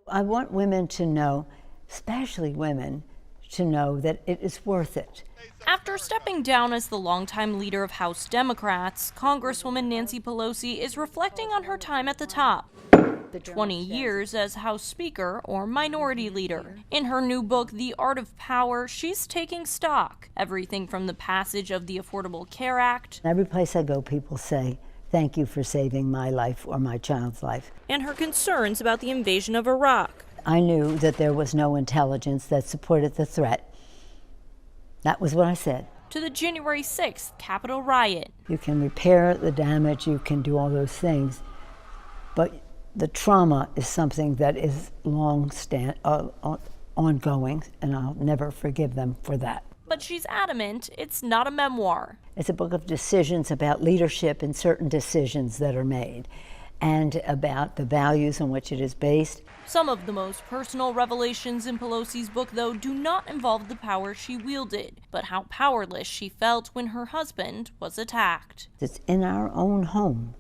I want women to know, especially women, to know that it is worth it. After stepping down as the longtime leader of House Democrats, Congresswoman Nancy Pelosi is reflecting on her time at the top. 20 years as House Speaker or Minority Leader. In her new book, The Art of Power, she's taking stock. Everything from the passage of the Affordable Care Act. Every place I go, people say, "Thank you for saving my life or my child's life." And her concerns about the invasion of Iraq. I knew that there was no intelligence that supported the threat. That was what I said. To the January 6th Capitol riot. You can repair the damage, you can do all those things, but the trauma is something that is ongoing, and I'll never forgive them for that. But she's adamant it's not a memoir. It's a book of decisions about leadership and certain decisions that are made, and about the values on which it is based. Some of the most personal revelations in Pelosi's book, though, do not involve the power she wielded, but how powerless she felt when her husband was attacked. It's in our own home,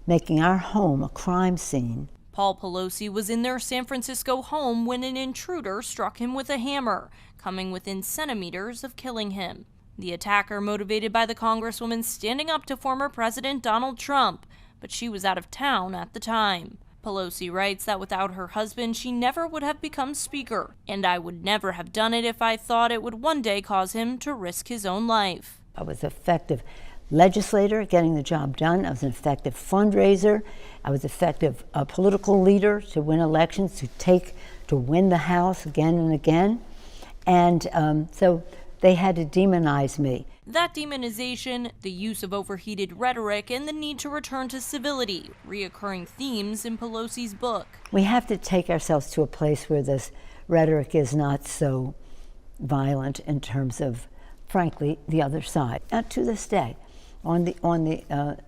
making our home a crime scene. Paul Pelosi was in their San Francisco home when an intruder struck him with a hammer, coming within centimeters of killing him. The attacker motivated by the Congresswoman standing up to former President Donald Trump, but she was out of town at the time. Pelosi writes that without her husband, she never would have become Speaker, and I would never have done it if I thought it would one day cause him to risk his own life. I was an effective legislator, getting the job done. I was an effective fundraiser. I was an effective political leader to win elections, to win the House again and again. And so they had to demonize me. That demonization, the use of overheated rhetoric, and the need to return to civility, reoccurring themes in Pelosi's book. We have to take ourselves to a place where this rhetoric is not so violent in terms of, frankly, the other side. Not to this day, on the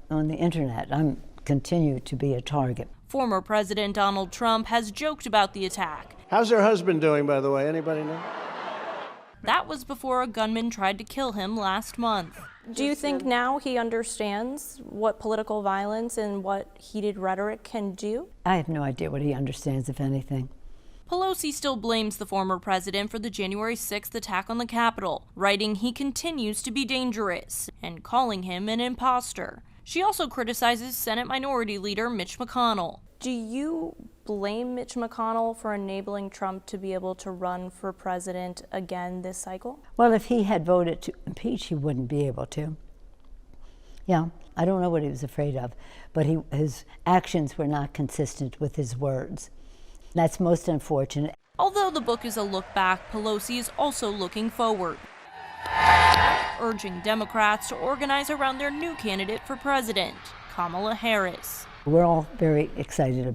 internet, I'm continue to be a target. Former President Donald Trump has joked about the attack. How's her husband doing, by the way? Anybody know? That was before a gunman tried to kill him last month. Do you think now he understands what political violence and what heated rhetoric can do? I have no idea what he understands, if anything. Pelosi still blames the former president for the January 6th attack on the Capitol, writing he continues to be dangerous and calling him an imposter. She also criticizes Senate Minority Leader Mitch McConnell. Do you blame Mitch McConnell for enabling Trump to be able to run for president again this cycle? Well, if he had voted to impeach, he wouldn't be able to. Yeah, I don't know what he was afraid of, but his actions were not consistent with his words. That's most unfortunate. Although the book is a look back, Pelosi is also looking forward, urging Democrats to organize around their new candidate for president, Kamala Harris. We're all very excited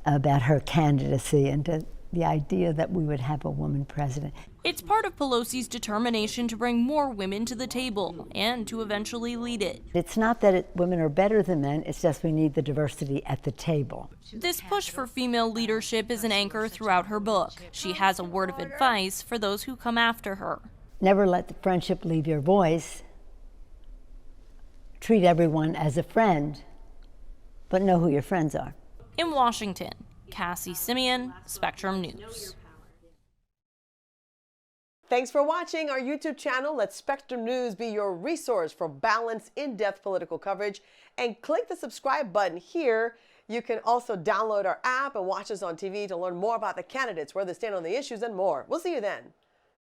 about her candidacy and the idea that we would have a woman president. It's part of Pelosi's determination to bring more women to the table and to eventually lead it. It's not that women are better than men, it's just we need the diversity at the table. This push for female leadership is an anchor throughout her book. She has a word of advice for those who come after her. Never let the friendship leave your voice. Treat everyone as a friend, but know who your friends are. In Washington, Cassie Simeon, Spectrum News. Thanks for watching our YouTube channel. Let Spectrum News be your resource for balanced, in-depth political coverage. And click the subscribe button here. You can also download our app and watch us on TV to learn more about the candidates, where they stand on the issues, and more. We'll see you then.